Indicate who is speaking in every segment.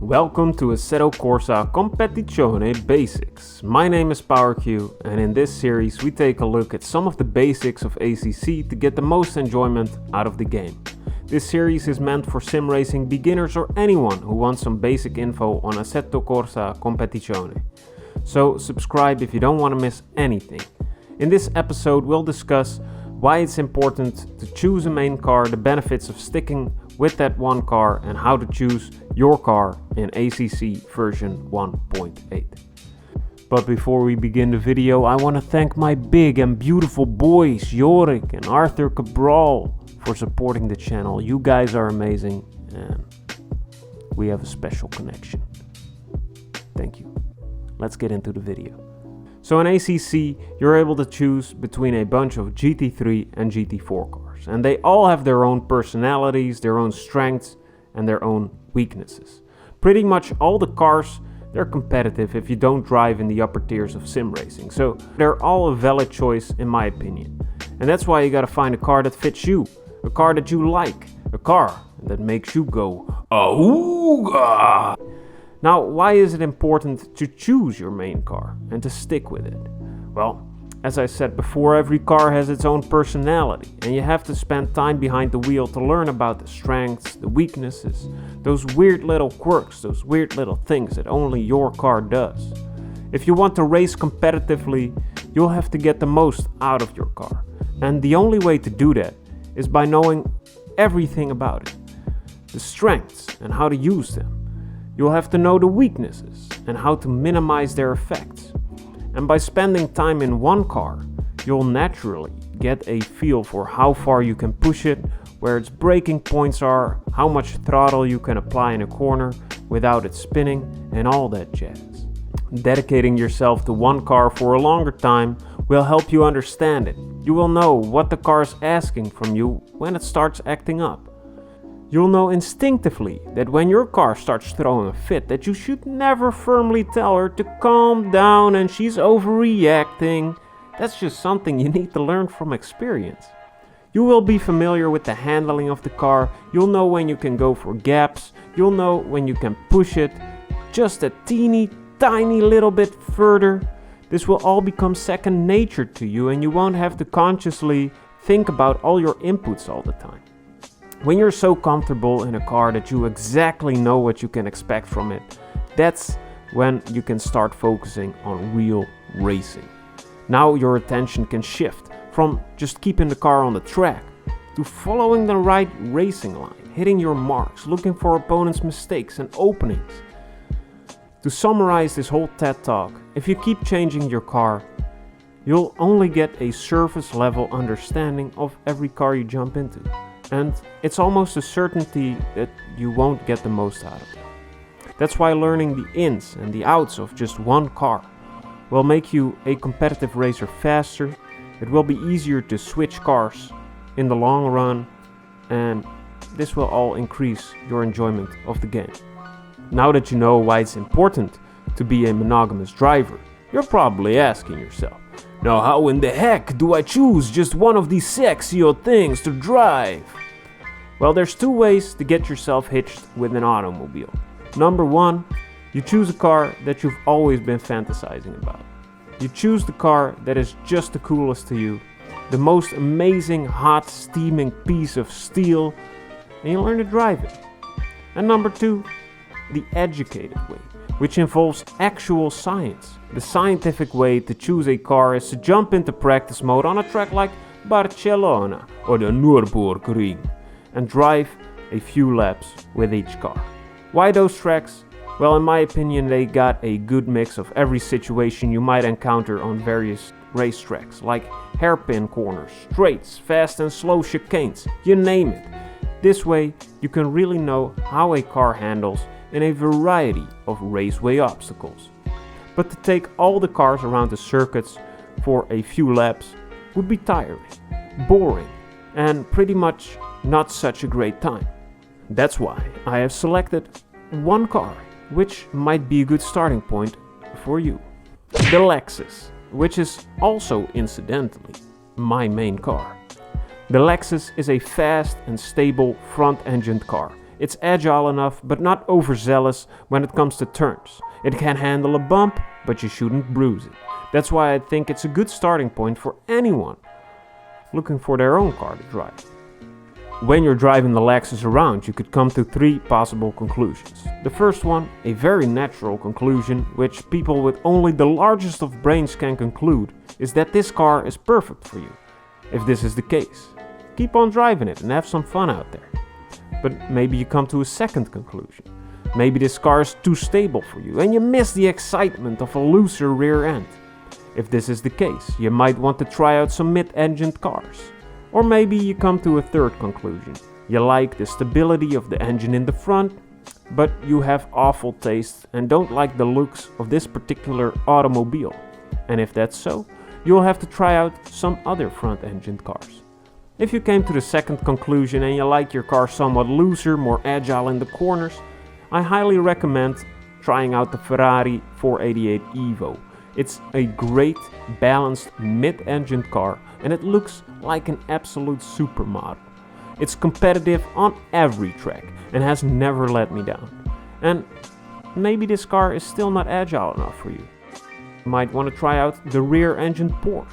Speaker 1: Welcome to Assetto Corsa Competizione Basics. My name is PowerQ, and in this series we take a look at some of the basics of ACC to get the most enjoyment out of the game. This series is meant for sim racing beginners or anyone who wants some basic info on Assetto Corsa Competizione. So subscribe if you don't want to miss anything. In this episode we'll discuss why it's important to choose a main car, the benefits of sticking with that one car, and how to choose your car in ACC version 1.8. But before we begin the video, I want to thank my big and beautiful boys Jorik and Arthur Cabral for supporting the channel. You guys are amazing and we have a special connection. Thank you. Let's get into the video. So in ACC, you're able to choose between a bunch of GT3 and GT4 cars, and they all have their own personalities, their own strengths, and their own weaknesses. Pretty much all the cars, they're competitive if you don't drive in the upper tiers of sim racing, so they're all a valid choice in my opinion. And that's why you gotta find a car that fits you, a car that you like, a car that makes you go ahooga! Now, why is it important to choose your main car and to stick with it? Well, as I said before, every car has its own personality, and you have to spend time behind the wheel to learn about the strengths, the weaknesses, those weird little quirks, those weird little things that only your car does. If you want to race competitively, you'll have to get the most out of your car. And the only way to do that is by knowing everything about it, the strengths and how to use them. You'll have to know the weaknesses and how to minimize their effects. And by spending time in one car, you'll naturally get a feel for how far you can push it, where its braking points are, how much throttle you can apply in a corner without it spinning, and all that jazz. Dedicating yourself to one car for a longer time will help you understand it. You will know what the car is asking from you when it starts acting up. You'll know instinctively that when your car starts throwing a fit, that you should never firmly tell her to calm down and she's overreacting. That's just something you need to learn from experience. You will be familiar with the handling of the car. You'll know when you can go for gaps. You'll know when you can push it just a teeny tiny little bit further. This will all become second nature to you, and you won't have to consciously think about all your inputs all the time. When you're so comfortable in a car that you exactly know what you can expect from it, that's when you can start focusing on real racing. Now your attention can shift from just keeping the car on the track to following the right racing line, hitting your marks, looking for opponents' mistakes and openings. To summarize this whole TED Talk, if you keep changing your car, you'll only get a surface level understanding of every car you jump into. And it's almost a certainty that you won't get the most out of it. That's why learning the ins and the outs of just one car will make you a competitive racer faster. It will be easier to switch cars in the long run, and this will all increase your enjoyment of the game. Now that you know why it's important to be a monogamous driver, you're probably asking yourself, now how in the heck do I choose just one of these sexy old things to drive? Well, there's two ways to get yourself hitched with an automobile. Number one, you choose a car that you've always been fantasizing about. You choose the car that is just the coolest to you, the most amazing, hot, steaming piece of steel, and you learn to drive it. And number two, the educated way, which involves actual science. The scientific way to choose a car is to jump into practice mode on a track like Barcelona or the Nürburgring and drive a few laps with each car. Why those tracks? Well, in my opinion, they got a good mix of every situation you might encounter on various racetracks, like hairpin corners, straights, fast and slow chicanes, you name it. This way, you can really know how a car handles in a variety of raceway obstacles. But to take all the cars around the circuits for a few laps would be tiring, boring, and pretty much not such a great time. That's why I have selected one car, which might be a good starting point for you. The Lexus, which is also incidentally my main car. The Lexus is a fast and stable front-engined car. It's agile enough, but not overzealous when it comes to turns. It can handle a bump, but you shouldn't bruise it. That's why I think it's a good starting point for anyone looking for their own car to drive. When you're driving the Lexus around, you could come to 3 possible conclusions. The first one, a very natural conclusion, which people with only the largest of brains can conclude, is that this car is perfect for you. If this is the case, keep on driving it and have some fun out there. But maybe you come to a second conclusion. Maybe this car is too stable for you and you miss the excitement of a looser rear end. If this is the case, you might want to try out some mid-engined cars. Or maybe you come to a third conclusion. You like the stability of the engine in the front, but you have awful taste and don't like the looks of this particular automobile. And if that's so, you'll have to try out some other front-engined cars. If you came to the second conclusion and you like your car somewhat looser, more agile in the corners, I highly recommend trying out the Ferrari 488 Evo. It's a great, balanced mid-engined car and it looks like an absolute supermodel. It's competitive on every track and has never let me down. And maybe this car is still not agile enough for you. You might want to try out the rear-engined Porsche.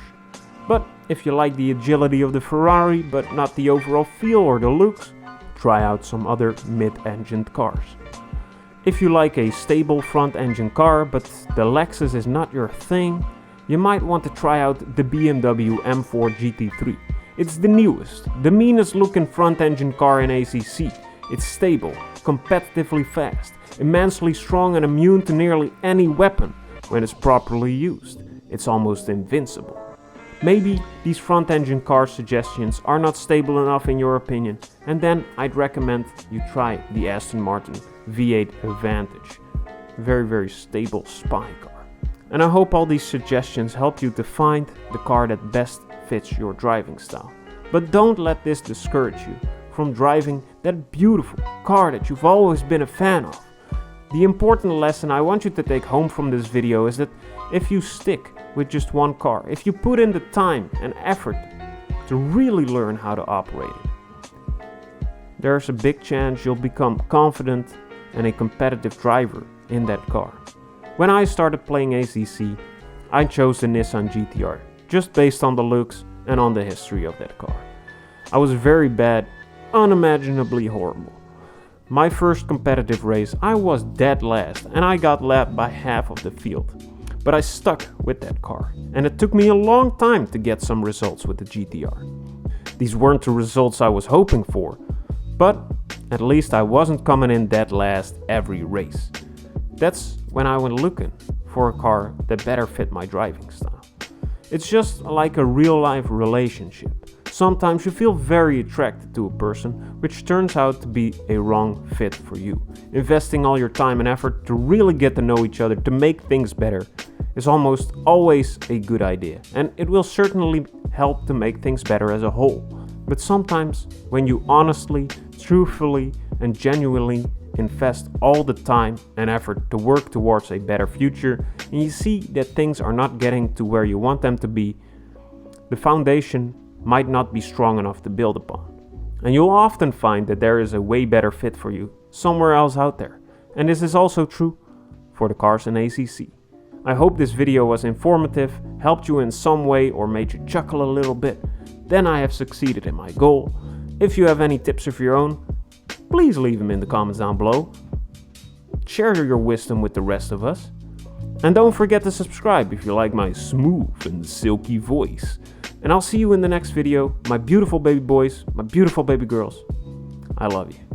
Speaker 1: But if you like the agility of the Ferrari but not the overall feel or the looks, try out some other mid-engined cars. If you like a stable front-engine car but the Lexus is not your thing, you might want to try out the BMW M4 GT3. It's the newest, the meanest looking front-engine car in ACC. It's stable, competitively fast, immensely strong and immune to nearly any weapon when it's properly used. It's almost invincible. Maybe these front-engine car suggestions are not stable enough in your opinion, and then I'd recommend you try the Aston Martin V8 Advantage. Very stable spy car. And I hope all these suggestions help you to find the car that best fits your driving style. But don't let this discourage you from driving that beautiful car that you've always been a fan of. The important lesson I want you to take home from this video is that if you stick with just one car, if you put in the time and effort to really learn how to operate it, there's a big chance you'll become confident and a competitive driver in that car. When I started playing ACC, I chose the Nissan GT-R, just based on the looks and on the history of that car. I was very bad, unimaginably horrible. My first competitive race, I was dead last and I got lapped by half of the field. But I stuck with that car, and it took me a long time to get some results with the GT-R. These weren't the results I was hoping for, but at least I wasn't coming in dead last every race. That's when I went looking for a car that better fit my driving style. It's just like a real-life relationship. Sometimes you feel very attracted to a person, which turns out to be a wrong fit for you. Investing all your time and effort to really get to know each other, to make things better, is almost always a good idea. And it will certainly help to make things better as a whole. But sometimes, when you honestly, truthfully, and genuinely invest all the time and effort to work towards a better future, and you see that things are not getting to where you want them to be, the foundation might not be strong enough to build upon. And you'll often find that there is a way better fit for you somewhere else out there. And this is also true for the cars in ACC. I hope this video was informative, helped you in some way, or made you chuckle a little bit. Then I have succeeded in my goal. If you have any tips of your own, please leave them in the comments down below. Share your wisdom with the rest of us. And don't forget to subscribe if you like my smooth and silky voice. And I'll see you in the next video, my beautiful baby boys, my beautiful baby girls. I love you.